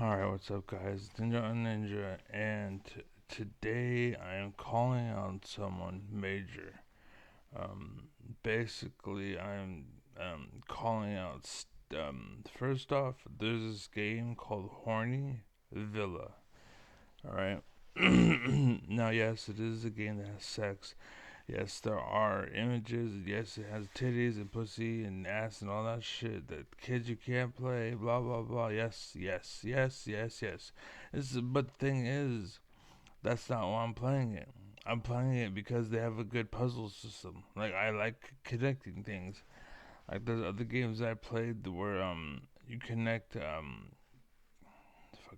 Alright, what's up, guys? Ninja, and today I am calling out someone major. Um, Basically, I'm calling out. First off, there's this game called Horny Villa. Alright? Now, yes, it is a game that has sex. Yes, there are images. Yes, it has titties and pussy and ass and all that shit that kids you can't play. Blah blah blah. Yes, yes, yes, yes, yes. But the thing is, that's not why I'm playing it. I'm playing it because they have a good puzzle system. Like I like connecting things. Like there's other games I played where you connect fuck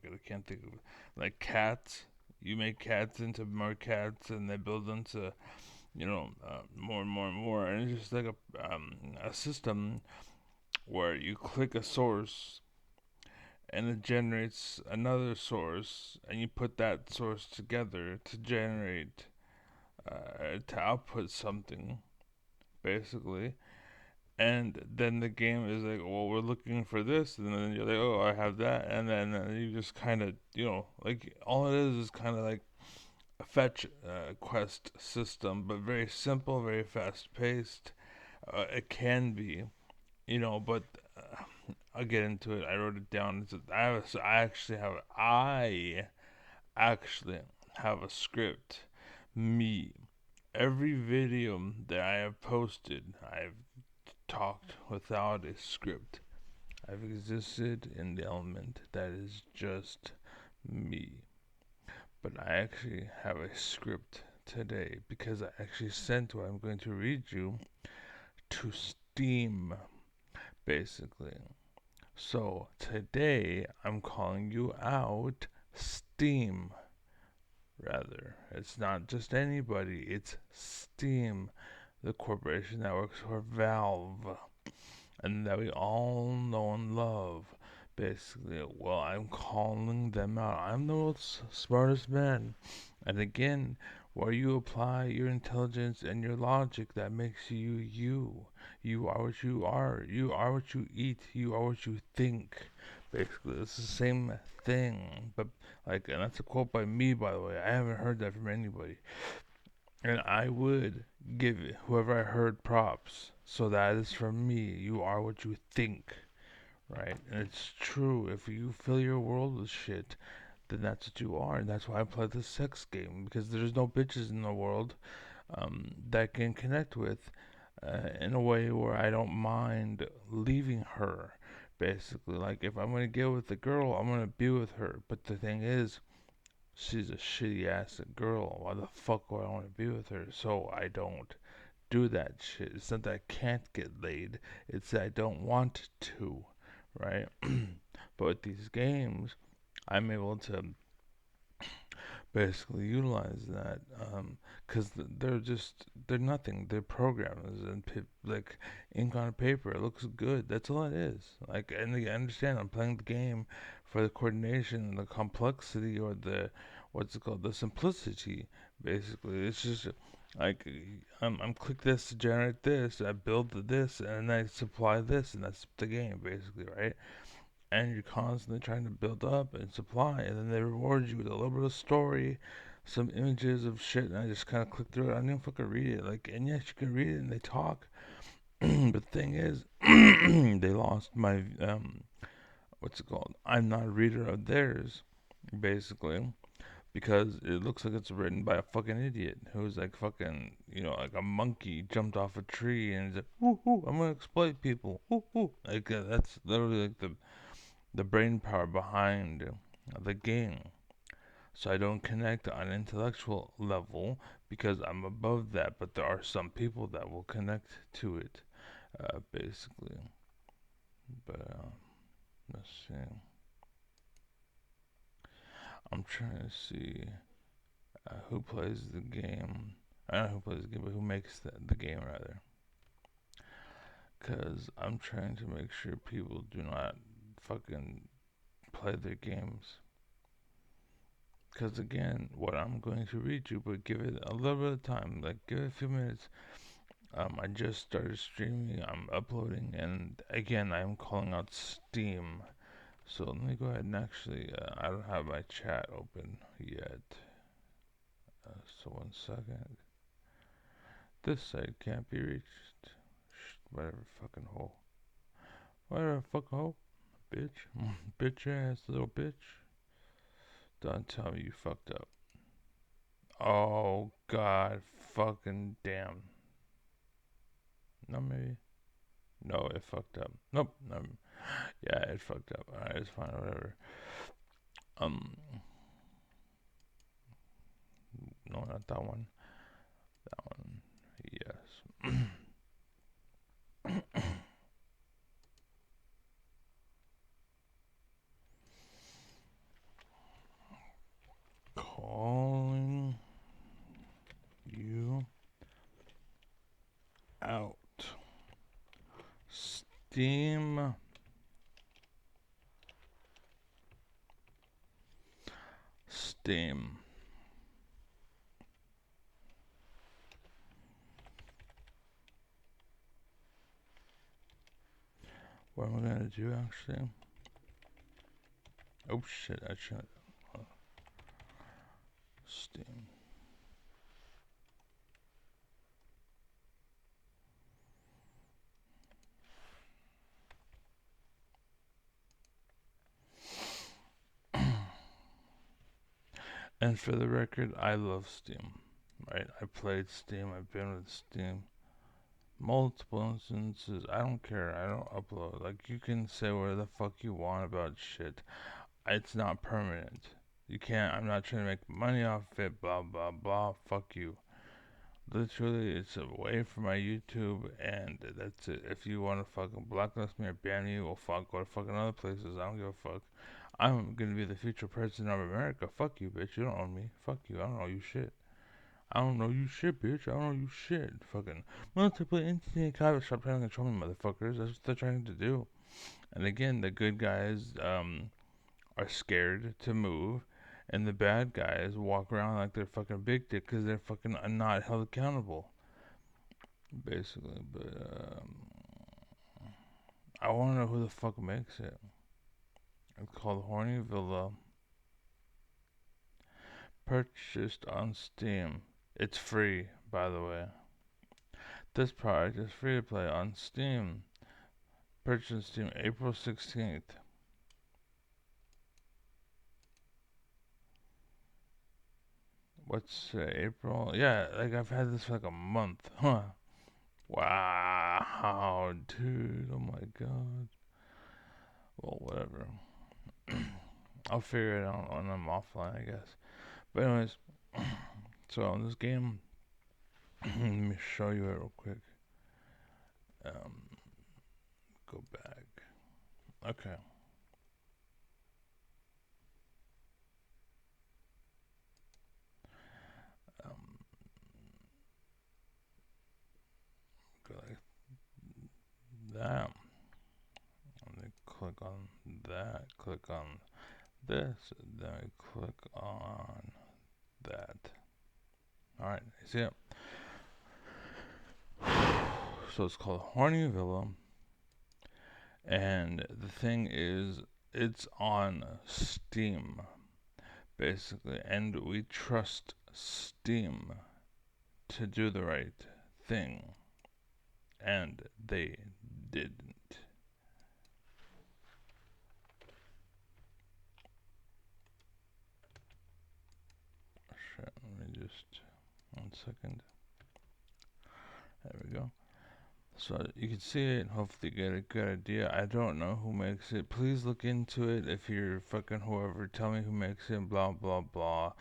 it, I can't think of it. Like cats. You make cats into more cats, and they build into more and more and more, and it's just like a system where you click a source and it generates another source, and you put that source together to generate to output something basically. And then the game is like, well, we're looking for this, and then you're like, oh, I have that, and then you just kind of, like all it is kind of like a fetch quest system, but very simple, very fast paced. It can be, but I'll get into it. I wrote it down. I actually have a script. Me. Every video that I have posted, I've talked without a script. I've existed in the element that is just me. But I actually have a script today because I actually sent what I'm going to read you to Steam, basically. So today I'm calling you out, Steam. Rather, it's not just anybody, it's Steam, the corporation that works for Valve and that we all know and love. Basically, well, I'm calling them out. I'm the world's smartest man. And again, where you apply your intelligence and your logic, that makes you you. You are what you are. You are what you eat. You are what you think. Basically, it's the same thing. But, like, and that's a quote by me, by the way. I haven't heard that from anybody. And I would give whoever I heard props. So that is from me. You are what you think, right? And it's true. If you fill your world with shit, then that's what you are. And that's why I play the sex game. Because there's no bitches in the world that I can connect with in a way where I don't mind leaving her. Basically, like if I'm gonna get with a girl, I'm gonna be with her. But the thing is, she's a shitty ass girl. Why the fuck would I want to be with her? So I don't do that shit. It's not that I can't get laid, it's that I don't want to, right? But with these games, I'm able to basically utilize that because they're nothing. They're programs and like ink on a paper. It looks good. That's all it is. Like, and I understand I'm playing the game for the coordination and the complexity, or the what's it called, the simplicity. Basically, it's just like I'm click this to generate this. I build this, and I supply this, and that's the game basically, right? And you're constantly trying to build up and supply, and then they reward you with a little bit of story, some images of shit, and I just kind of click through it. I didn't even fucking read it. Like, and yes, you can read it and they talk, but the thing is, they lost my what's it called? I'm not a reader of theirs, basically, because it looks like it's written by a fucking idiot who's like fucking, like a monkey jumped off a tree and he's like, "Woo woo, I'm gonna exploit people." Woo woo. Like that's literally like the brain power behind the game. So I don't connect on an intellectual level because I'm above that, but there are some people that will connect to it, basically. But let's see. I'm trying to see who plays the game. I don't know who plays the game, but who makes the game rather. Because I'm trying to make sure people do not fucking play their games. Because again, what I'm going to read you, but give it a little bit of time, like give it a few minutes. I just started streaming, I'm uploading, and again, I'm calling out Steam. So let me go ahead and actually, I don't have my chat open yet. So 1 second. This site can't be reached. Whatever fucking hole. Whatever fucking hole. Bitch. Bitch ass little bitch. Don't tell me you fucked up. Oh god fucking damn. No, maybe. No, it fucked up. Nope. No. Yeah, it fucked up. Alright, it's fine, whatever. Um no, not that one. That one. Yes. Calling you out. Steam. Steam. What am I gonna do actually? Oh shit, I should. Steam. And for the record, I love Steam. Right? I played Steam, I've been with Steam. Multiple instances. I don't care. I don't upload. Like, you can say whatever the fuck you want about shit. It's not permanent. You can't. I'm not trying to make money off it. Blah, blah, blah. Fuck you. Literally, it's away from my YouTube, and that's it. If you want to fucking blacklist me or ban me, well, fuck, go to fucking other places. I don't give a fuck. I'm gonna be the future president of America. Fuck you, bitch. You don't own me. Fuck you. I don't know you shit. I don't know you shit, bitch. I don't know you shit. Fucking multiple internet cops. Stop trying to control me, motherfuckers. That's what they're trying to do. And again, the good guys are scared to move, and the bad guys walk around like they're fucking big dick because they're fucking not held accountable, basically. But I want to know who the fuck makes it. It's called Horny Villa. Purchased on Steam. It's free, by the way. This product is free to play on Steam. Purchased on Steam April 16th. What's April? Yeah, like I've had this for like a month. Huh. Wow, dude. Oh my god. Well, whatever. I'll figure it out when I'm offline, I guess. But anyways, so on this game, let me show you it real quick. Um, go back. Okay. Um, go like that. And then click on that. Click on this. Then I click on that. All right. You see it? So it's called Horny Villa. And the thing is, it's on Steam, basically. And we trust Steam to do the right thing. And they didn't. Shit, let me just 1 second. There we go. So you can see it and hopefully get a good idea. I don't know who makes it. Please look into it if you're fucking whoever. Tell me who makes it, blah, blah, blah.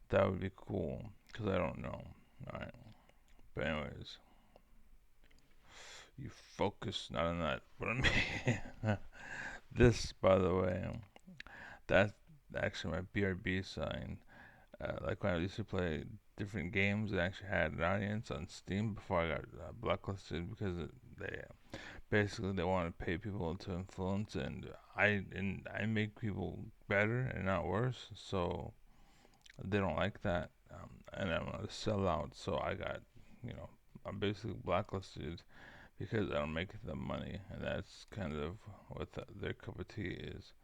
That would be cool. Because I don't know. Alright. But anyways. You focus not on that, but on me. This, by the way, that's actually my BRB sign. Like when I used to play different games, I actually had an audience on Steam before I got blacklisted because they basically they want to pay people to influence, and I make people better and not worse, so they don't like that, and I'm not a sellout, so I got I'm basically blacklisted because I don't make the money, and that's kind of what their cup of tea is.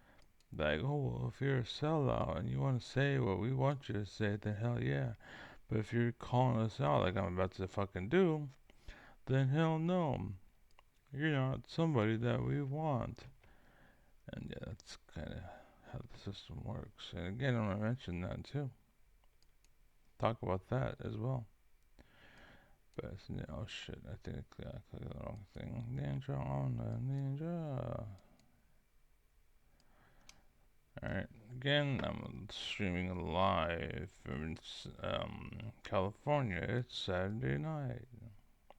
Like, oh, well, if you're a sellout and you want to say what we want you to say, then hell yeah. But if you're calling us out like I'm about to fucking do, then hell no. You're not somebody that we want. And yeah, that's kind of how the system works. And again, I want to mention that too. Talk about that as well. But oh shit, I think I clicked the wrong thing. Ninja on the ninja. Alright, again, I'm streaming live from California. It's Saturday night.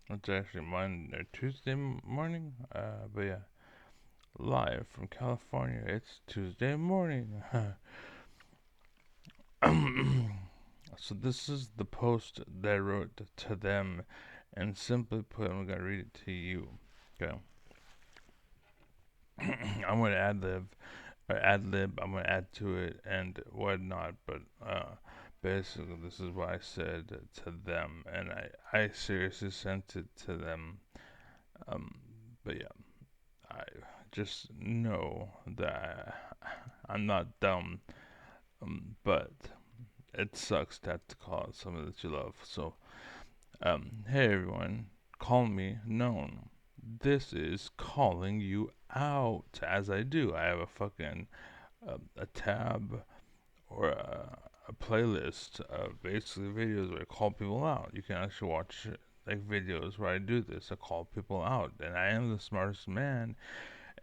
It's actually Monday, Tuesday morning. But yeah, live from California. It's Tuesday morning. So this is the post that I wrote to them, and simply put, I'm gonna read it to you. Okay. I'm gonna ad lib. I'm gonna add to it and whatnot. But basically, this is what I said to them, and I seriously sent it to them. Um, but yeah, I just know that I'm not dumb. But it sucks to have to call out someone that you love. So, hey everyone, call me known. This is calling you out. As I do, I have a fucking a tab or a playlist of basically videos where I call people out. You can actually watch like videos where I do this. I call people out, and I am the smartest man,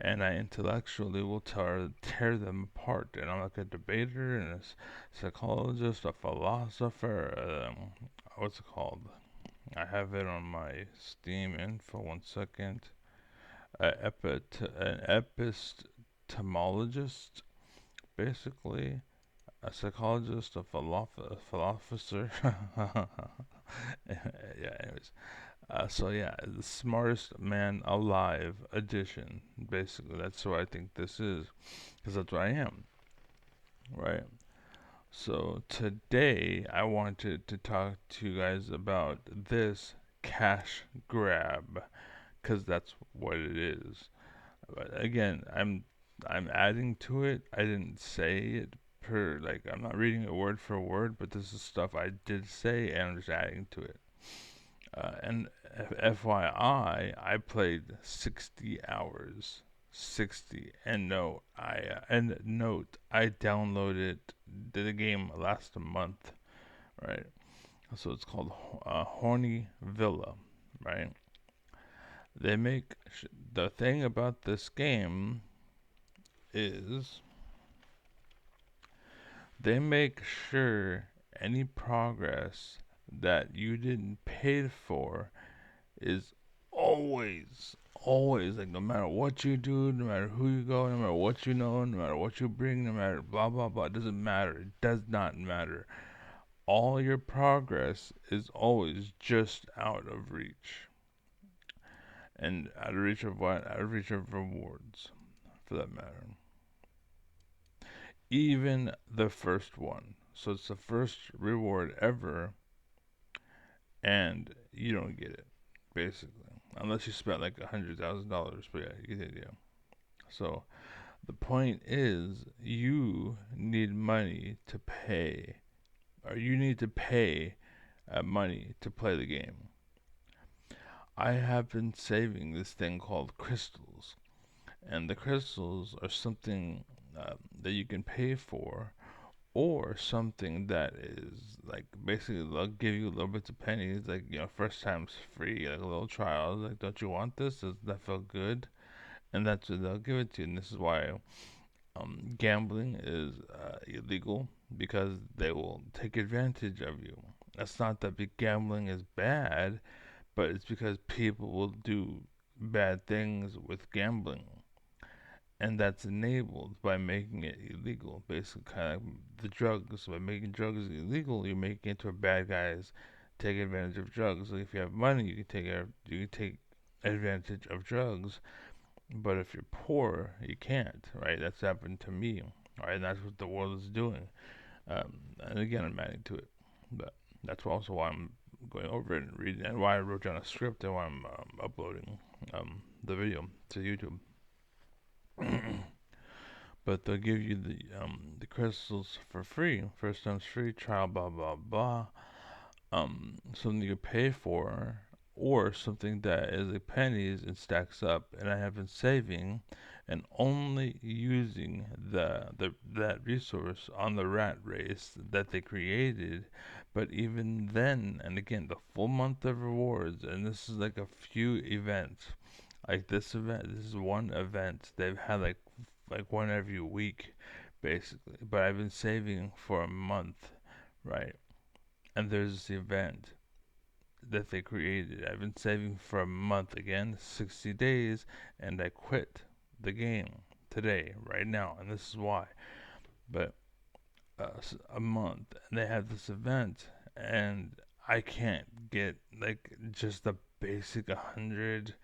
and I intellectually will tear them apart. And I'm like a debater and a psychologist, a philosopher. What's it called? I have it on my Steam info. 1 second. An epistemologist, basically a psychologist, a philosopher. Yeah, anyways. So yeah, the smartest man alive edition. Basically, that's what I think this is, because that's what I am, right? So today I wanted to talk to you guys about this cash grab, because that's what it is. But again, I'm adding to it. I didn't say it per like I'm not reading it word for word, but this is stuff I did say, and I'm just adding to it. And FYI, I played 60 hours. 60. And note, I downloaded the game last month, right? So it's called Horny Villa, right? They make the thing about this game is they make sure any progress that you didn't pay for is always like no matter what you do, no matter who you go, no matter what you know, no matter what you bring, no matter blah blah blah, it doesn't matter. It does not matter. All your progress is always just out of reach. And out of reach of what? Out of reach of rewards, for that matter. Even the first one. So it's the first reward ever, and you don't get it, basically. Unless you spent like $100,000, but yeah, you get the idea. So the point is, you need money to pay, or you need to pay money to play the game. I have been saving this thing called crystals, and the crystals are something that you can pay for, or something that is like basically they'll give you little bits of pennies, like first time's free, like a little trial. Like, don't you want this? Does that feel good? And that's what they'll give it to you. And this is why gambling is illegal, because they will take advantage of you. That's not that gambling is bad, but it's because people will do bad things with gambling, and that's enabled by making it illegal. Basically, kind of the drugs. By making drugs illegal, you're making it to where bad guys take advantage of drugs. Like if you have money, you can take advantage of drugs. But if you're poor, you can't. Right? That's happened to me. Right? And that's what the world is doing. And again, I'm adding to it. But that's also why I'm going over it and reading, and why I wrote down a script, and why I'm uploading the video to YouTube. but they'll give you the crystals for free. First time's free trial, blah blah blah. Something you pay for, or something that is like pennies and stacks up. And I have been saving and only using the that resource on the rat race that they created. But even then, and again, the full month of rewards, and this is like a few events. Like this event, this is one event. They've had like one every week, basically. But I've been saving for a month, right? And there's this event that they created. I've been saving for a month again, 60 days, and I quit the game today, right now, and this is why. But a month, and they have this event, and I can't get like just the basic 100.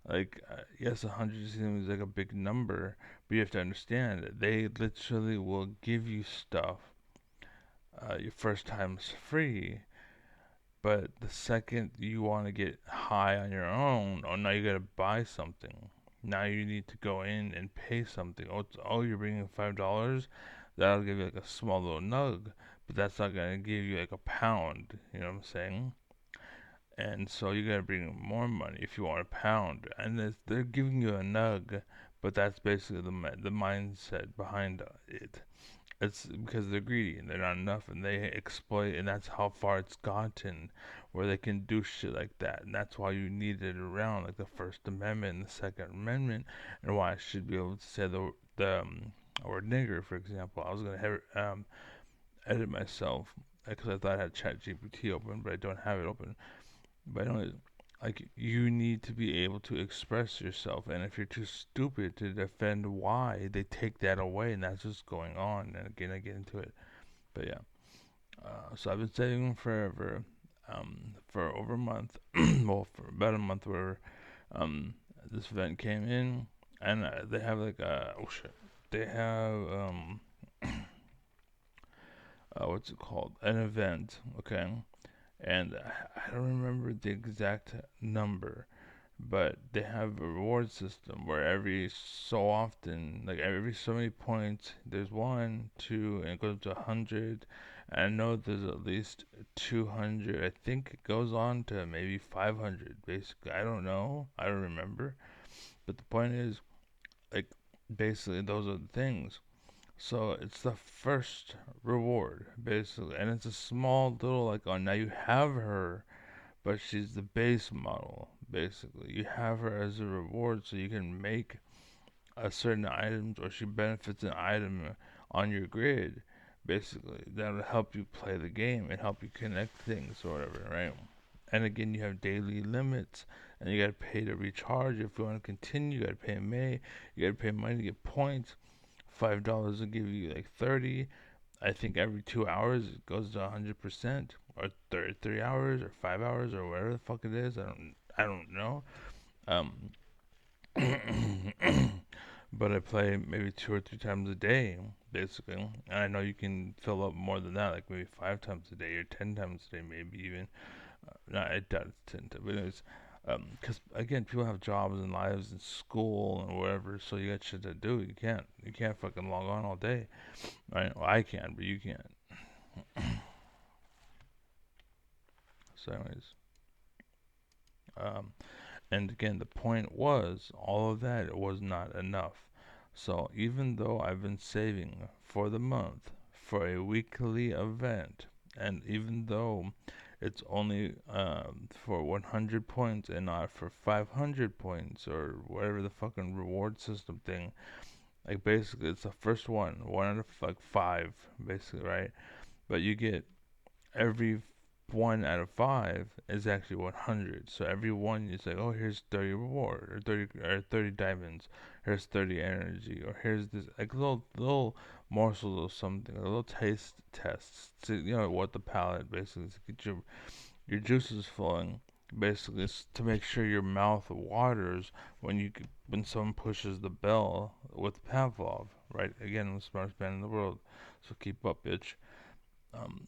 Like, yes, 100 seems like a big number, but you have to understand that they literally will give you stuff. Your first time's free, but the second you want to get high on your own, oh, now you gotta buy something. Now you need to go in and pay something. Oh, you're bringing $5. That'll give you like a small little nug, but that's not gonna give you like a pound. You know what I'm saying? And so you gotta bring more money if you want a pound. And they're giving you a nug, but that's basically the mindset behind it. It's because they're greedy and they're not enough, and they exploit, and that's how far it's gotten, where they can do shit like that, and that's why you need it around, like the First Amendment and the Second Amendment, and why I should be able to say the word nigger, for example. I was gonna edit myself because I thought I had ChatGPT open, but I don't have it open. But anyway, like you need to be able to express yourself, and if you're too stupid to defend why, they take that away, and that's what's going on. And again, I get into it, but yeah. So I've been saving forever, for over a month, well, for about a month, where this event came in, and they have like oh shit, they have what's it called? An event, okay, and I don't remember the exact number, but they have a reward system where every so often, like every so many points, there's one, two, and it goes to 100. And I know there's at least 200. I think it goes on to maybe 500. Basically, I don't know. I don't remember. But the point is, like, basically, those are the things. So it's the first reward, basically, and it's a small little like, oh, now you have her, but she's the base model, basically. You have her as a reward so you can make a certain items, or she benefits an item on your grid, basically. That'll help you play the game and help you connect things or whatever, right? And again, you have daily limits, and you gotta pay to recharge. If you want to continue, you gotta pay May. You gotta pay money to get points. $5 will give you like 30. I think every 2 hours it goes to 100%, or 3 hours, or 5 hours, or whatever the fuck it is. I don't know. Um, but I play maybe 2 or 3 times a day, basically. And I know you can fill up more than that, like maybe 5 times a day or 10 times a day, maybe even. No, I doubt it's 10 times, but anyways. Because again, people have jobs and lives and school and whatever, so you got shit to do. You can't fucking log on all day, right? Well, I can, but you can't. So, anyways, um, and again, the point was, all of that was not enough. So even though I've been saving for the month for a weekly event, and even though it's only for 100 points and not for 500 points or whatever the fucking reward system thing, like basically it's the first one out of like five, basically, right? But you get every 1 out of 5 is actually 100. So every one is like, oh, here's 30 reward, or 30 diamonds. Here's 30 energy, or here's this like little morsels of something, a little taste tests to what the palate basically to get your juices flowing. Basically, it's to make sure your mouth waters when someone pushes the bell with Pavlov. Right? Again, I'm the smartest man in the world. So keep up, bitch. Um,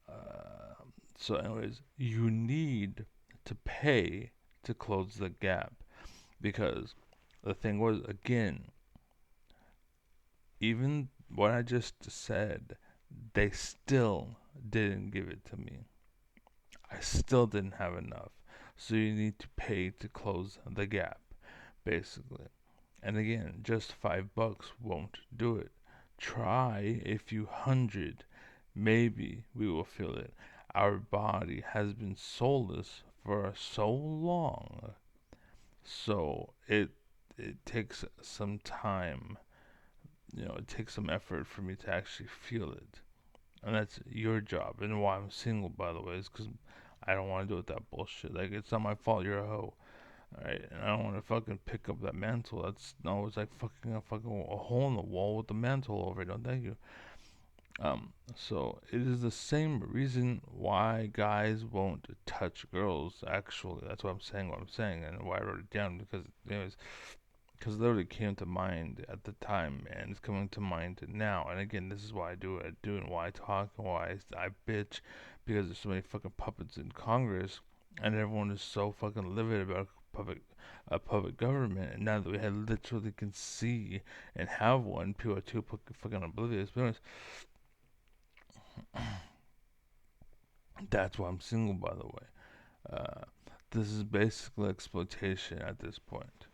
uh, so, anyways, you need to pay to close the gap, because the thing was, again, even what I just said, they still didn't give it to me. I still didn't have enough. So you need to pay to close the gap, basically. And again, just $5 won't do it. Try a few hundred. Maybe we will feel it. Our body has been soulless for so long. So it takes some time. It takes some effort for me to actually feel it. And that's your job. And why I'm single, by the way, is because I don't want to deal with that bullshit. Like, it's not my fault you're a hoe. Alright, and I don't want to fucking pick up that mantle. That's no, it's like fucking a hole in the wall with the mantle over it. No, thank you. So it is the same reason why guys won't touch girls. Actually, that's what I'm saying. What I'm saying, and why I wrote it down because, anyways, because it literally came to mind at the time, and it's coming to mind now. And again, this is why I do what I do, and why I talk, and why I bitch, because there's so many fucking puppets in Congress, and everyone is so fucking livid about public government. And now that we had literally can see and have one, people are too fucking oblivious. But anyways, that's why I'm single, by the way. Uh, this is basically exploitation at this point.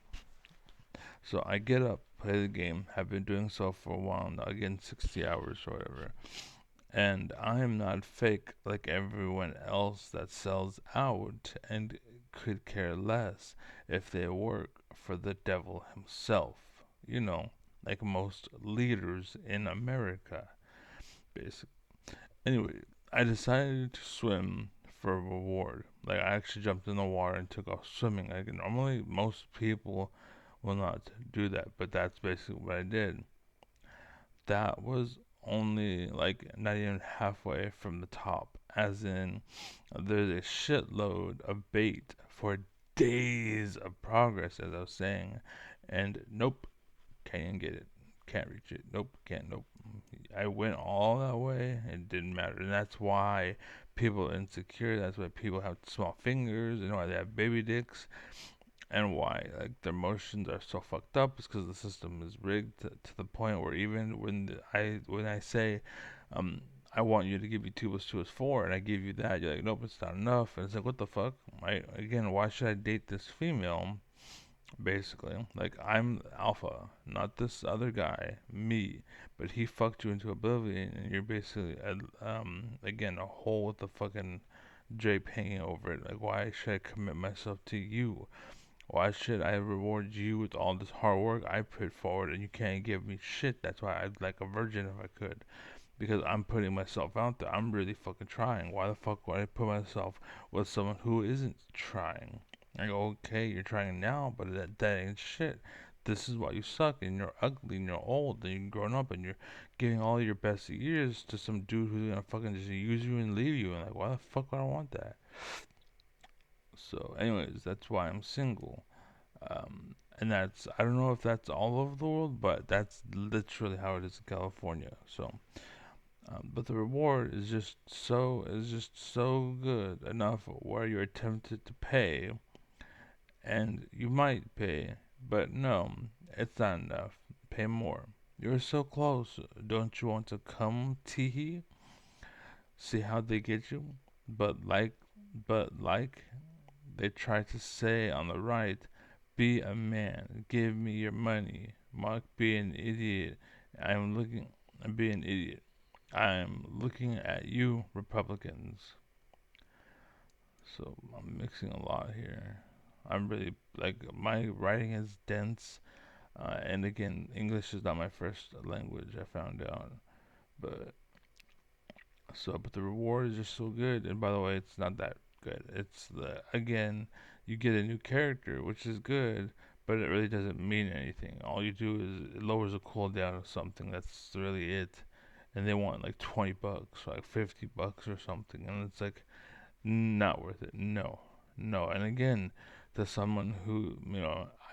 So I get up, play the game, have been doing so for a while now, again 60 hours or whatever. And I am not fake like everyone else that sells out and could care less if they work for the devil himself. Like most leaders in America, basically. Anyway, I decided to swim for a reward. Like, I actually jumped in the water and took off swimming. Like, normally, most people will not do that, but that's basically what I did. That was only like not even halfway from the top, as in, there's a shitload of bait for days of progress, as I was saying, and nope, can't get it. Can't reach it. Nope, can't. Nope. I went all that way. It didn't matter, and that's why people are insecure. That's why people have small fingers. Why they have baby dicks, and why like their motions are so fucked up. Is because the system is rigged to the point where even when I say, um, I want you to give me 2 + 2 is 4, and I give you that, you're like, nope, it's not enough. And it's like, what the fuck? Again, why should I date this female? Basically, like, I'm alpha, not this other guy, me. But he fucked you into oblivion, and you're basically, again, a hole with the fucking drape hanging over it. Like, why should I commit myself to you? Why should I reward you with all this hard work I put forward, and you can't give me shit? That's why I'd like a virgin if I could, because I'm putting myself out there. I'm really fucking trying. Why the fuck would I put myself with someone who isn't trying? I go, okay, you're trying now, but that ain't shit. This is why you suck, and you're ugly, and you're old, and you're grown up, and you're giving all your best years to some dude who's gonna fucking just use you and leave you. And like, why the fuck would I want that? So, anyways, that's why I'm single. And I don't know if that's all over the world, but that's literally how it is in California. So, but the reward is just so good enough where you're tempted to pay, and you might pay, but no, it's not enough. Pay more. You're so close. Don't you want to come, teehee? See how they get you? But like they try to say on the right, be a man. Give me your money. Mark, be an idiot. I'm looking. Be an idiot. I'm looking at you, Republicans. So I'm mixing a lot here. I'm really like my writing is dense, and again, English is not my first language. I found out, but but the reward is just so good. And by the way, it's not that good. It's the again, you get a new character, which is good, but it really doesn't mean anything. All you do is it lowers the cooldown of something. That's really it. And they want like $20, like $50 or something, and it's like not worth it. No, no. And again, to someone who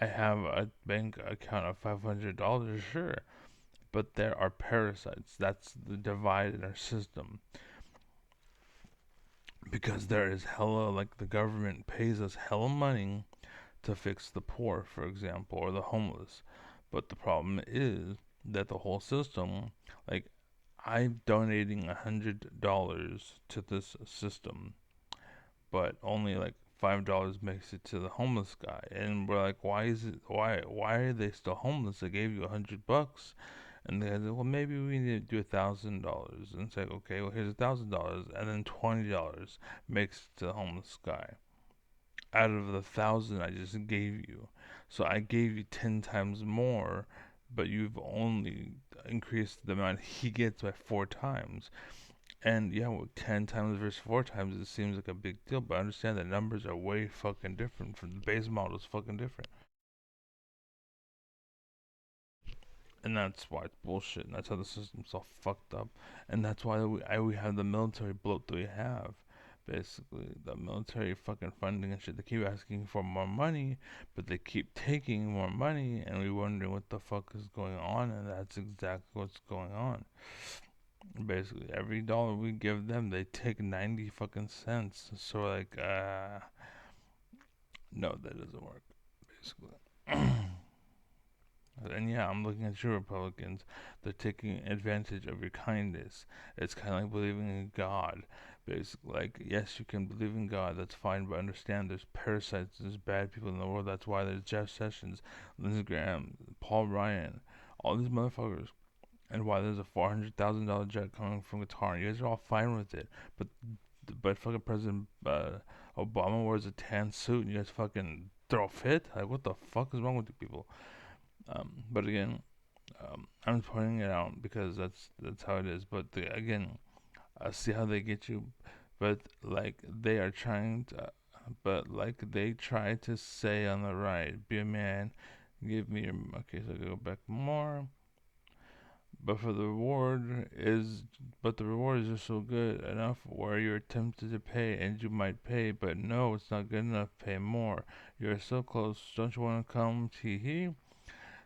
I have a bank account of $500, sure, but there are parasites. That's the divide in our system, because there is hella, like, the government pays us hella money to fix the poor, for example, or the homeless. But the problem is that the whole system, like, I'm donating $100 to this system, but only like $5 makes it to the homeless guy, and we're like, why are they still homeless? I gave you $100, and they said, well, maybe we need to do $1,000, and it's like, okay, well, here's $1,000, and then $20 makes it to the homeless guy out of the 1,000 I just gave you. So I gave you 10 times more, but you've only increased the amount he gets by 4 times. And yeah, well, 10 times versus 4 times, it seems like a big deal, but I understand that numbers are way fucking different. From the base model is fucking different. And that's why it's bullshit. And that's how the system's all fucked up. And that's why we have the military bloat that we have. Basically, the military fucking funding and shit. They keep asking for more money, but they keep taking more money, and we wondering what the fuck is going on. And that's exactly what's going on. Basically, every dollar we give them, they take 90 fucking cents. So like, no, that doesn't work. Basically. And yeah, I'm looking at you Republicans. They're taking advantage of your kindness. It's kind of like believing in God. Basically, like, yes, you can believe in God. That's fine, but understand there's parasites, there's bad people in the world. That's why there's Jeff Sessions, Lindsey Graham, Paul Ryan, all these motherfuckers. And why there's a $400,000 jet coming from Qatar. You guys are all fine with it, but fucking President Obama wears a tan suit, and you guys fucking throw a fit. Like, what the fuck is wrong with you people? But again, I'm pointing it out because that's how it is. But again, see how they get you. But like they are trying to, but like they try to say on the right, be a man, give me your. Okay, so I go back more. But for the reward is, but the reward is just so good enough where you're tempted to pay, and you might pay, but no, it's not good enough. Pay more. You're so close. Don't you want to come? Tee hee.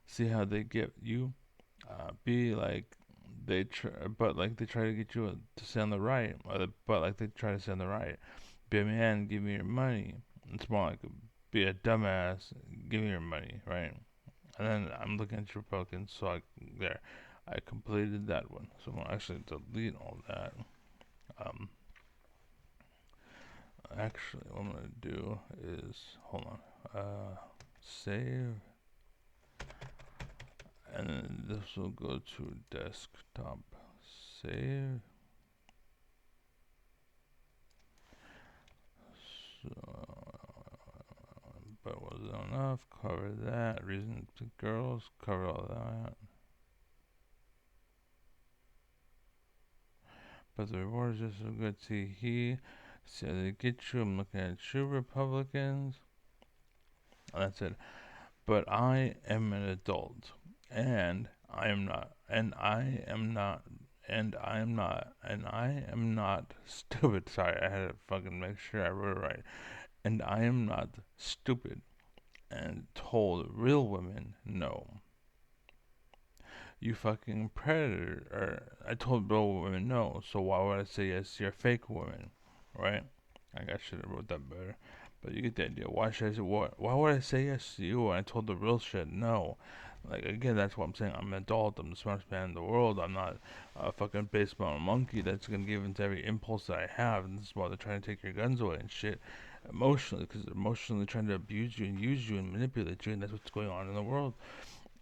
See how they get you. Be like they try, but like they try to get you to stay on the right, but like they try to stay on the right. Be a man, give me your money. It's more like be a dumbass, give me your money, right? And then I'm looking at your Republicans, so I completed that one. So I'm gonna actually delete all that. Um, actually, what I'm gonna do is hold on, save, and then this will go to desktop. Save. So, but was it enough? Cover that. Reason to girls. Cover all that. But the reward is just so good. See they get you. I'm looking at you, Republicans. That's it. But I am an adult, and I am not, and I am not, and I am not, and I am not stupid. Sorry, I had to fucking make sure I wrote it right. And I am not stupid and told real women no. You fucking predator. Or I told real women no, so why would I say yes to your fake woman? Right? I should have wrote that better. But you get the idea. Why should I say what? Why would I say yes to you when I told the real shit no? Like again, that's what I'm saying. I'm an adult. I'm the smartest man in the world. I'm not a fucking baseball monkey that's gonna give into every impulse that I have. And this is why they're trying to take your guns away and shit, emotionally, because they're emotionally trying to abuse you and use you and manipulate you, and that's what's going on in the world.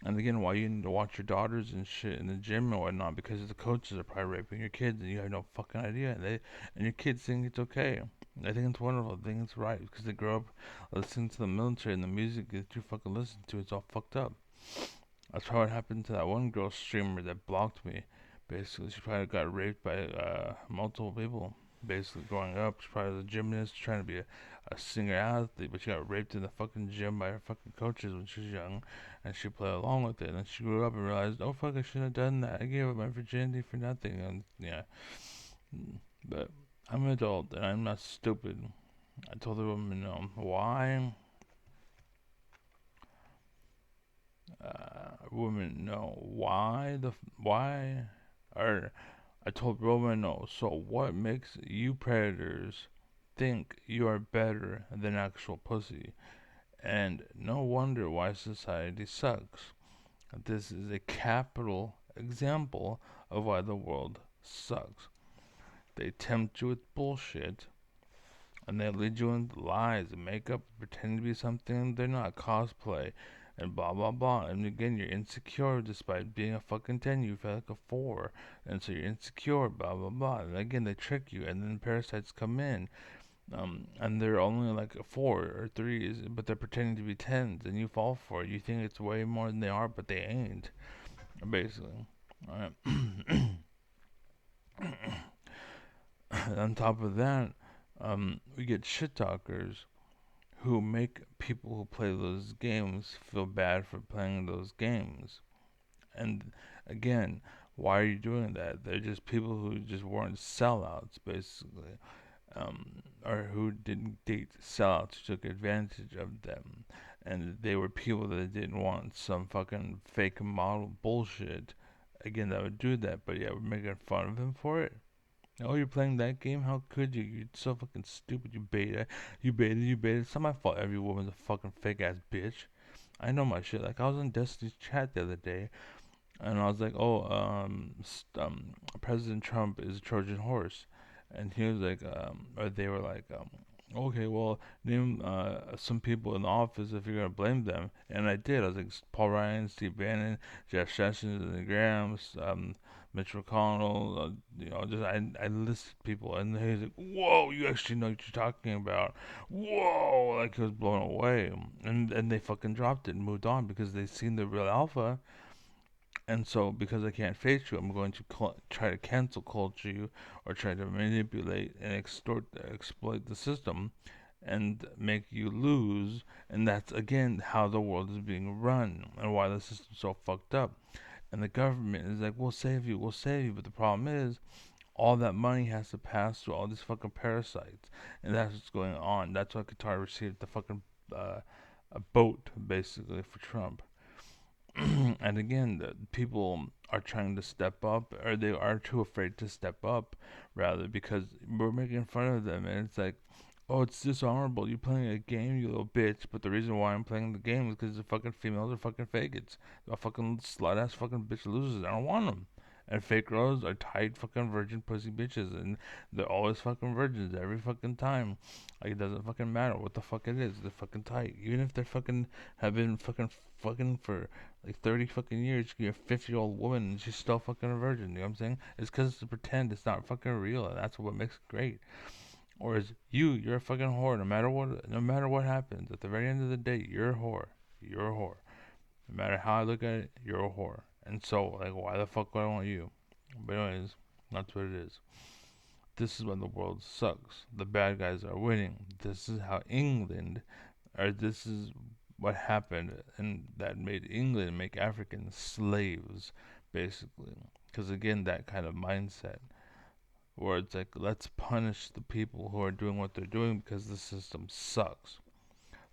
And again, why you need to watch your daughters and shit in the gym and whatnot, because the coaches are probably raping your kids and you have no fucking idea. And your kids think it's okay. I think it's wonderful. I think it's right because they grow up listening to the military and the music that you fucking listen to. It's all fucked up. That's probably what happened to that one girl streamer that blocked me. Basically, she probably got raped by multiple people. Basically, growing up, she probably was a gymnast trying to be a singer athlete, but she got raped in the fucking gym by her fucking coaches when she was young, and she played along with it. And then she grew up and realized, oh fuck, I shouldn't have done that. I gave up my virginity for nothing. And yeah, but I'm an adult and I'm not stupid. I told the woman no. Why? Woman no. Why? Or I told Roman no. So what makes you predators think you are better than actual pussy? And no wonder why society sucks. This is a capital example of why the world sucks. They tempt you with bullshit, and they lead you into lies and makeup, pretend to be something they're not, cosplay, and blah blah blah. And again, you're insecure despite being a fucking 10. You feel like a 4, and so you're insecure, blah blah blah. And again, they trick you, and then parasites come in, and they're only like a 4 or 3s, but they're pretending to be 10s, and you fall for it. You think it's way more than they are, but they ain't, basically. Alright. On top of that, we get shit talkers who make people who play those games feel bad for playing those games. And again, why are you doing that? They're just people who just weren't sellouts, basically, or who didn't date sellouts, who took advantage of them. And they were people that didn't want some fucking fake model bullshit. Again, that would do that, but yeah, we're making fun of him for it. Oh, you're playing that game? How could you? You're so fucking stupid, you beta. You beta. It's not my fault every woman's a fucking fake ass bitch. I know my shit. Like, I was in Destiny's chat the other day, and I was like, oh, President Trump is a Trojan horse. And he was like, or they were like, okay, well, name some people in the office if you're gonna blame them. And I did. I was like, Paul Ryan, Steve Bannon, Jeff Sessions, and the Grahams, Mitch McConnell. Just I listed people, and he was like, whoa, you actually know what you're talking about. Whoa, like he was blown away. And they fucking dropped it and moved on because they seen the real alpha. And so, because I can't face you, I'm going to try to cancel culture you, or try to manipulate and exploit the system, and make you lose. And that's again how the world is being run, and why the system's so fucked up. And the government is like, we'll save you, we'll save you. But the problem is, all that money has to pass through all these fucking parasites, and that's what's going on. That's why Qatar received the fucking a boat basically for Trump. And again, the people are trying to step up, or they are too afraid to step up, rather, because we're making fun of them. And it's like, oh, it's dishonorable. You're playing a game, you little bitch. But the reason why I'm playing the game is because the fucking females are fucking faggots. The fucking slut ass fucking bitch losers. I don't want them. And fake girls are tight fucking virgin pussy bitches, and they're always fucking virgins every fucking time. Like, it doesn't fucking matter what the fuck it is. They're fucking tight, even if they're fucking have been fucking for like 30 fucking years. You get a 50-year-old woman and she's still fucking a virgin. You know what I'm saying? It's because it's a pretend. It's not fucking real, and that's what makes it great. Or is you're a fucking whore. No matter what happens, at the very end of the day, you're a whore. You're a whore. No matter how I look at it, you're a whore. And so, like, why the fuck would I want you? But anyways, that's what it is. This is when the world sucks. The bad guys are winning. This is how England, or this is what happened, and that made England make Africans slaves, basically. Because again, that kind of mindset, where it's like, let's punish the people who are doing what they're doing because the system sucks.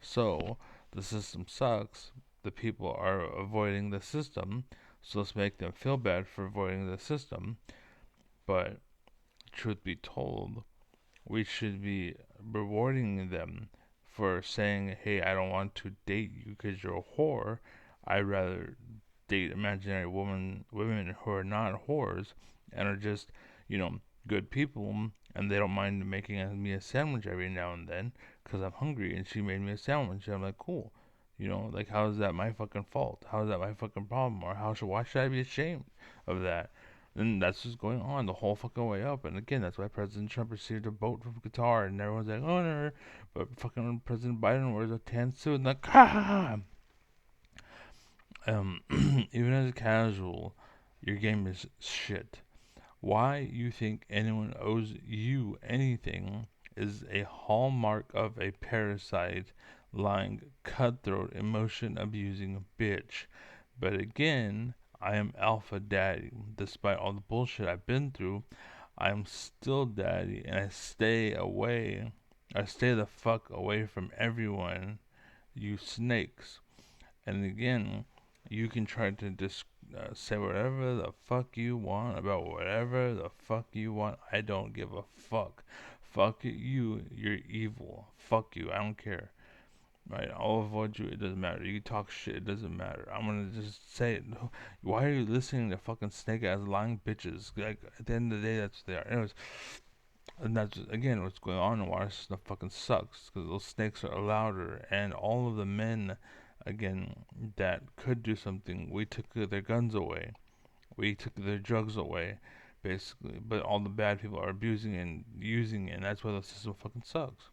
So, the system sucks, the people are avoiding the system, so let's make them feel bad for avoiding the system. But, truth be told, we should be rewarding them for saying, hey, I don't want to date you because you're a whore. I'd rather date imaginary women who are not whores and are just, you know, good people, and they don't mind making me a sandwich every now and then because I'm hungry and she made me a sandwich. And I'm like, cool. Like, how is that my fucking fault? How is that my fucking problem? Or why should I be ashamed of that? And that's what's going on the whole fucking way up. And again, that's why President Trump received a vote from Qatar, and everyone's like, oh no. But fucking President Biden wears a tan suit and like, ha ha ha. Even as a casual, your game is shit. Why you think anyone owes you anything is a hallmark of a parasite, lying, cutthroat, emotion abusing bitch. But again, I am Alpha Daddy. Despite all the bullshit I've been through, I'm still Daddy, and I stay away. I stay the fuck away from everyone, you snakes. And again, you can try to say whatever the fuck you want about whatever the fuck you want. I don't give a fuck. Fuck you. You're evil. Fuck you. I don't care. right? I'll avoid you. It doesn't matter. You can talk shit. It doesn't matter. I'm gonna just say it. Why are you listening to fucking snake ass lying bitches? Like at the end of the day, that's what they are. Anyways, and that's again what's going on and why this stuff fucking sucks. Because those snakes are louder, and all of the men, again, that could do something, we took their guns away. We took their drugs away, basically. But all the bad people are abusing and using it, and that's why the system fucking sucks.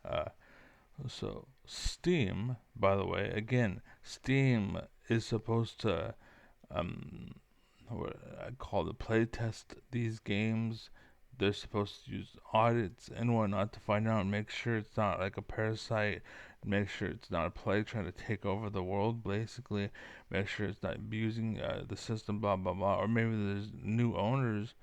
Uh, So, Steam, by the way, again, Steam is supposed to, what I call it, playtest these games. They're supposed to use audits and whatnot to find out and make sure it's not like a parasite, make sure it's not a plague trying to take over the world, basically, make sure it's not abusing the system, blah, blah, blah. Or maybe there's new owners.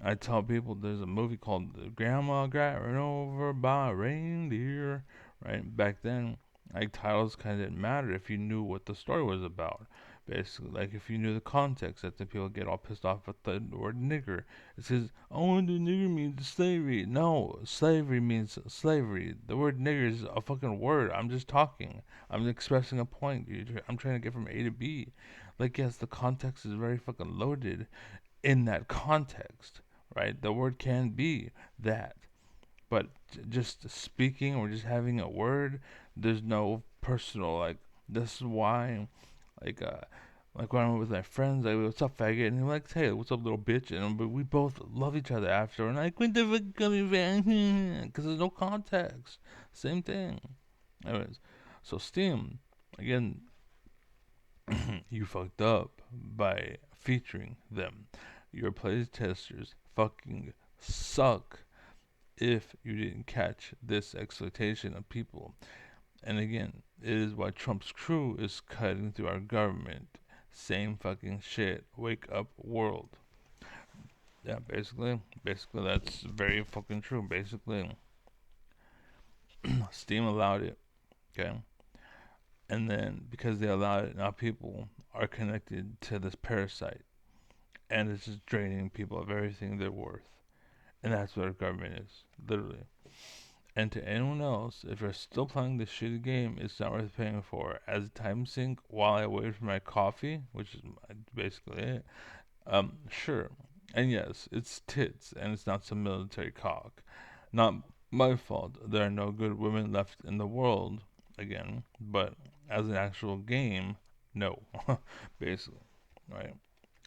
I tell people there's a movie called Grandma Got Run Over by a Reindeer, right? Back then, like titles kind of didn't matter if you knew what the story was about. Basically, like if you knew the context, that the people get all pissed off at the word nigger. It says, oh, the nigger means slavery. No, slavery means slavery. The word nigger is a fucking word. I'm just talking. I'm expressing a point. I'm trying to get from A to B. Like, yes, the context is very fucking loaded in that context, right? The word can be that, but just speaking or just having a word, there's no personal like. This is why, like, like when I'm with my friends, like, what's up, faggot? And they're like, hey, what's up, little bitch? And but we both love each other after, and like, what the fuck coming back? Because there's no context. Same thing. Anyways, so Steam, again, you fucked up by featuring them. Your playtesters fucking suck if you didn't catch this exploitation of people. And again, it is why Trump's crew is cutting through our government. Same fucking shit. Wake up, world. Yeah, basically that's very fucking true. Basically, Steam allowed it, okay? And then because they allowed it, now people are connected to this parasite. And it's just draining people of everything they're worth. And that's what our government is, literally. And to anyone else, if you're still playing this shitty game, it's not worth paying for. As a time sink while I wait for my coffee, which is basically it, sure. And yes, it's tits, and it's not some military cock. Not my fault. There are no good women left in the world, again, but as an actual game, no. Basically, right?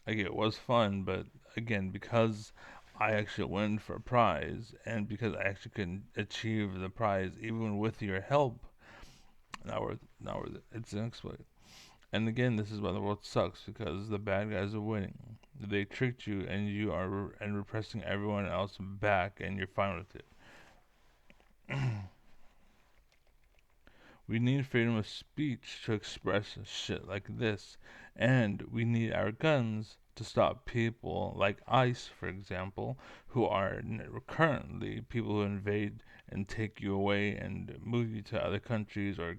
Like it was fun, but again, because I actually went for a prize, and because I actually couldn't achieve the prize even with your help, now worth it. It's an exploit. And again, this is why the world sucks because the bad guys are winning. They tricked you, and you are and repressing everyone else back, and you're fine with it. We need freedom of speech to express shit like this, and we need our guns to stop people like ICE, for example, who are currently people who invade and take you away and move you to other countries, or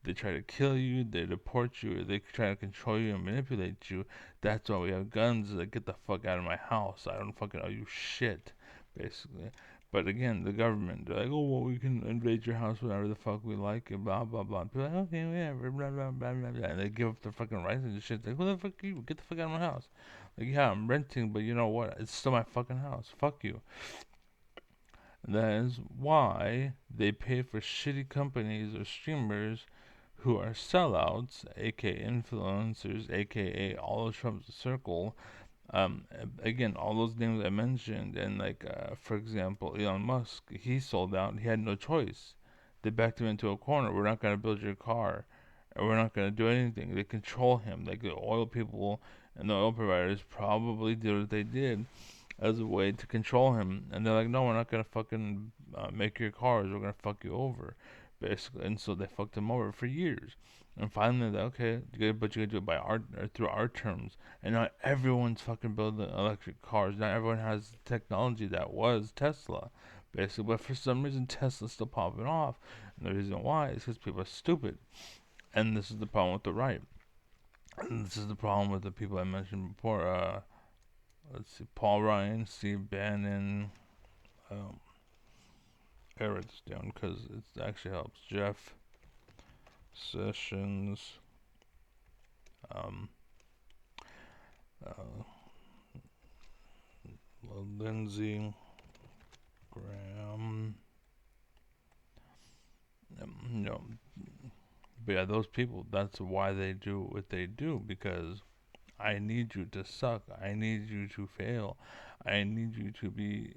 they try to kill you, they deport you, or they try to control you and manipulate you. That's why we have guns. Like, get the fuck out of my house. I don't fucking owe you shit, basically. But again, the government, they're like, oh, well, we can invade your house whenever the fuck we like, and blah, blah, blah. And people are like, okay, whatever, blah, blah, blah, blah, blah. And they give up their fucking rights and shit. Like, who the fuck are you? Get the fuck out of my house. Like, yeah, I'm renting, but you know what? It's still my fucking house. Fuck you. And that is why they pay for shitty companies or streamers who are sellouts, aka influencers, aka all of Trump's circle, again, all those names I mentioned, and like, for example, Elon Musk, he sold out. He had no choice. They backed him into a corner. We're not gonna build your car, or we're not gonna do anything. They control him. Like the oil people and the oil providers probably did what they did as a way to control him. And they're like, no, we're not gonna fucking make your cars. We're gonna fuck you over, basically. And so they fucked him over for years. And finally, they're okay, but you gotta do it by our or through our terms. And not everyone's fucking building electric cars. Not everyone has the technology that was Tesla, basically. But for some reason, Tesla's still popping off. And the reason why is because people are stupid. And this is the problem with the right. And this is the problem with the people I mentioned before. Let's see, Paul Ryan, Steve Bannon. Um, I write this down because it actually helps. Jeff Sessions, um, uh, Lindsey Graham, you know, but yeah, those people, that's why they do what they do, because I need you to suck. I need you to fail. I need you to be,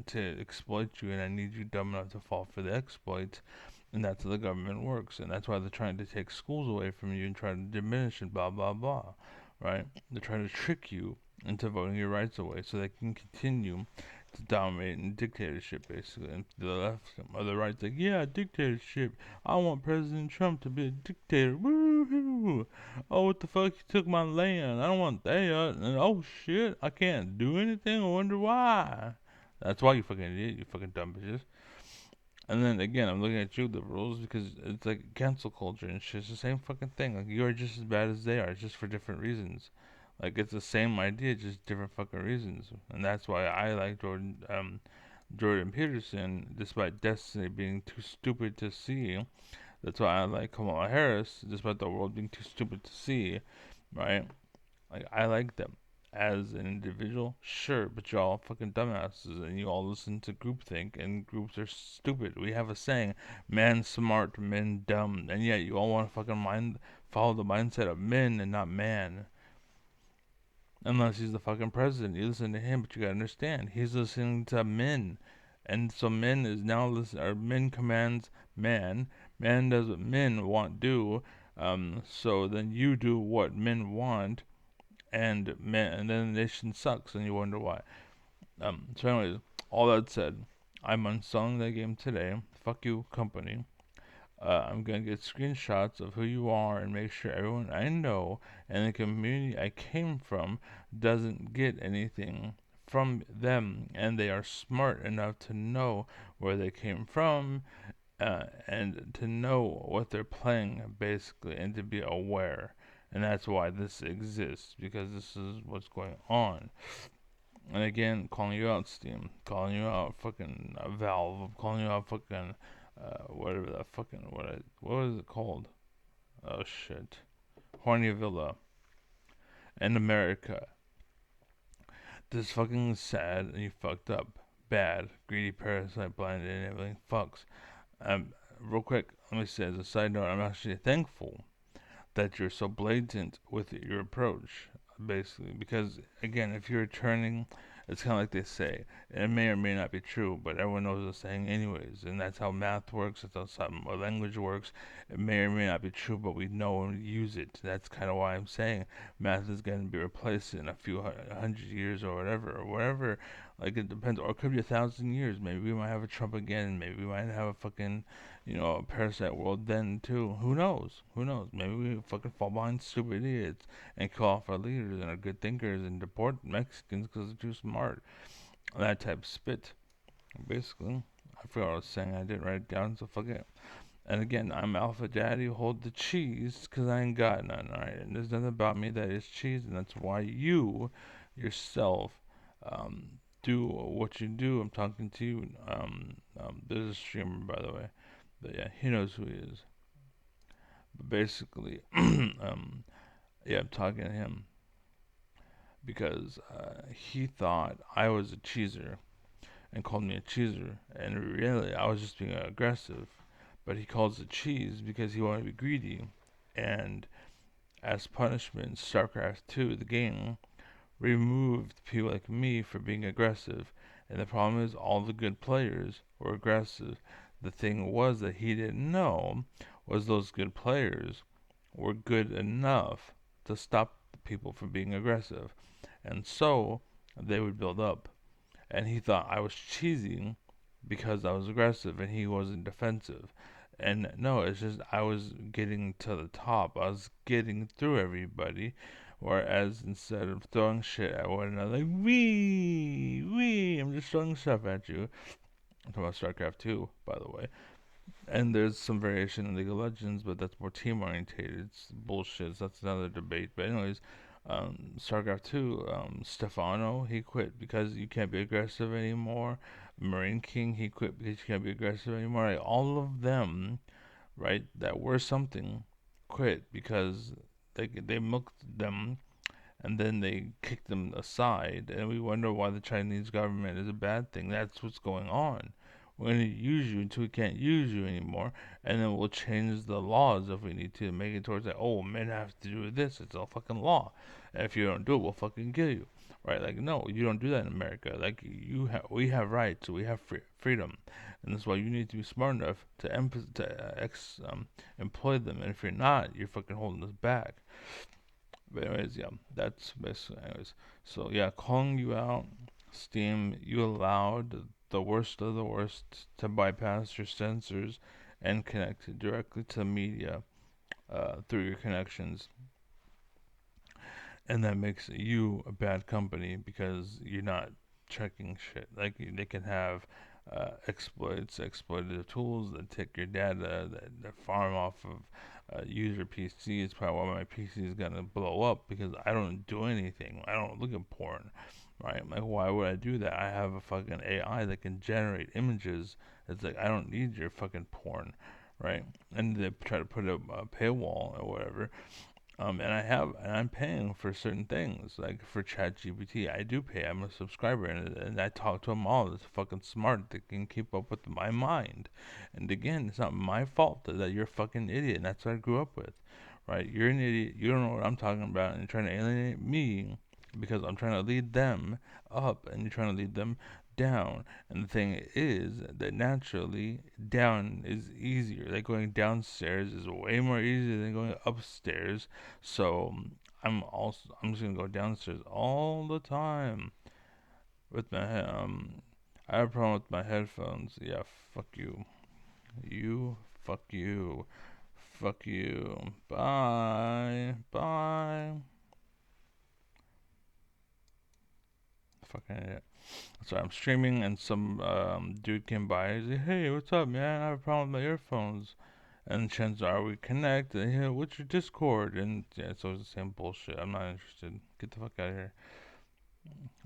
to exploit you, and I need you dumb enough to fall for the exploit. And that's how the government works, and that's why they're trying to take schools away from you and try to diminish and blah blah blah, right? They're trying to trick you into voting your rights away so they can continue to dominate in dictatorship, basically. And the left or the right's like, yeah, dictatorship. I want President Trump to be a dictator. Woohoo! Oh, what the fuck? He took my land. I don't want that. And oh shit, I can't do anything. I wonder why. That's why, you fucking idiot. You fucking dumb bitches. And then again, I'm looking at you liberals because it's like cancel culture and shit. It's the same fucking thing. Like, you're just as bad as they are, just for different reasons. Like, it's the same idea, just different fucking reasons. And that's why I like Jordan Peterson, despite Destiny being too stupid to see. That's why I like Kamala Harris, despite the world being too stupid to see. Right? Like, I like them as an individual, sure, but you're all fucking dumbasses and you all listen to groupthink, and groups are stupid. We have a saying, man smart, men dumb, and yet you all want to fucking follow the mindset of men and not man. Unless he's the fucking president, you listen to him, but you gotta understand, he's listening to men. And so men is now listen, or men commands man. Man does what men want do. So then you do what men want, and man, and then the nation sucks, and you wonder why. So anyways, all that said, I'm uninstalling that game today. Fuck you, company. I'm gonna get screenshots of who you are and make sure everyone I know and the community I came from doesn't get anything from them, and they are smart enough to know where they came from, and to know what they're playing, basically, and to be aware. And that's why this exists, because this is what's going on. And again, calling you out, Steam, calling you out, fucking Valve, calling you out, fucking whatever that fucking what was it called? Oh shit, Horny Villa in America. This fucking sad, and you fucked up, bad, greedy parasite, blinded, and everything fucks. Real quick, let me say as a side note, I'm actually thankful that you're so blatant with your approach, basically. Because, again, if you're turning, it's kind of like they say, it may or may not be true, but everyone knows the saying anyways. And that's how math works, that's how language works. It may or may not be true, but we know and use it. That's kind of why I'm saying math is going to be replaced in a few hundred years or whatever, or whatever. Like, it depends. Or it could be 1,000 years. Maybe we might have a Trump again. Maybe we might have a fucking a parasite world then too. Who knows? Who knows? Maybe we fucking fall behind stupid idiots and kill off our leaders and our good thinkers and deport Mexicans because they're too smart. That type of spit, basically. I forgot what I was saying. I didn't write it down, so fuck it. And again, I'm Alpha Daddy. Hold the cheese, cause I ain't got none. Alright, and there's nothing about me that is cheese, and that's why you yourself do what you do. I'm talking to you. There's a streamer, by the way. But yeah, he knows who he is. But basically, yeah, I'm talking to him because he thought I was a cheeser and called me a cheeser, and really I was just being aggressive. But he calls it cheese because he wanted to be greedy, and as punishment, StarCraft 2, the game, removed people like me for being aggressive. And the problem is, all the good players were aggressive. The thing was that he didn't know was those good players were good enough to stop the people from being aggressive. And so they would build up. And he thought I was cheesing because I was aggressive and he wasn't defensive. And no, it's just I was getting to the top. I was getting through everybody. Whereas instead of throwing shit at one another, like, I'm just throwing stuff at you. I'm talking about StarCraft 2, by the way. And there's some variation in League of Legends, but that's more team orientated. It's bullshit. So that's another debate. But anyways, StarCraft 2, Stefano, he quit because you can't be aggressive anymore. Marine King, he quit because you can't be aggressive anymore. Like, all of them right, that were something, quit because they milked them and then they kick them aside, and we wonder why the Chinese government is a bad thing. That's what's going on. We're going to use you until we can't use you anymore, and then we'll change the laws if we need to make it towards that. Oh, men have to do this. It's a fucking law. And if you don't do it, we'll fucking kill you. Right? Like, no, you don't do that in America. Like, we have rights, we have freedom, and that's why you need to be smart enough to employ them. And if you're not, you're fucking holding us back. But anyways, yeah, that's basically anyways. So yeah, calling you out, Steam, you allowed the worst of the worst to bypass your sensors and connect directly to the media through your connections, and that makes you a bad company because you're not checking shit. Like they can have exploits, exploitative tools that take your data, that farm off of user PC. It's probably why my PC is gonna blow up because I don't do anything. I don't look at porn, right? Like why would I do that? I have a fucking AI that can generate images. It's like I don't need your fucking porn, right? And they try to put a paywall or whatever, and I'm paying for certain things, like for ChatGPT. I do pay. I'm a subscriber, and I talk to them all. It's fucking smart. They can keep up with my mind. And again, it's not my fault that you're a fucking idiot. And that's what I grew up with, right? You're an idiot. You don't know what I'm talking about, and you're trying to alienate me because I'm trying to lead them up, and you're trying to lead them down. And the thing is that naturally down is easier. Like going downstairs is way more easier than going upstairs. So I'm just gonna go downstairs all the time with I have a problem with my headphones. Yeah, fuck you. You fuck you. Fuck you. Bye. Bye. Fucking idiot. So I'm streaming and some dude came by. He's like, "Hey, what's up, man? I have a problem with my earphones." And chances are we connect. And, yeah, what's your Discord? And yeah, it's always the same bullshit. I'm not interested. Get the fuck out of here.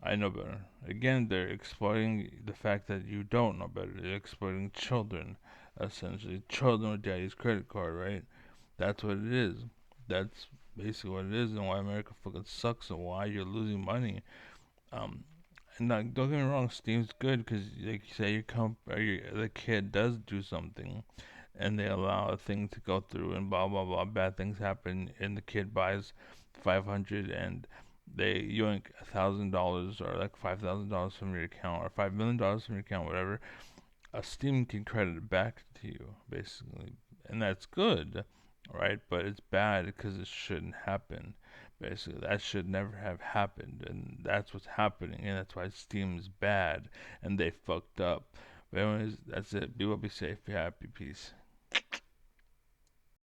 I know better. Again, they're exploiting the fact that you don't know better. They're exploiting children, essentially. Children with daddy's credit card, right? That's what it is. That's basically what it is, and why America fucking sucks, and why you're losing money. Um, and like, don't get me wrong, Steam's good because, like you say, the kid does do something, and they allow a thing to go through, and blah blah blah. Bad things happen, and the kid buys 500, and they yoink $1,000 or like $5,000 from your account or $5 million from your account, whatever. A Steam can credit it back to you, basically, and that's good, right? But it's bad because it shouldn't happen. Basically, that should never have happened, and that's what's happening, and that's why Steam is bad, and they fucked up. But anyways, that's it. Be well, be safe, be happy, peace.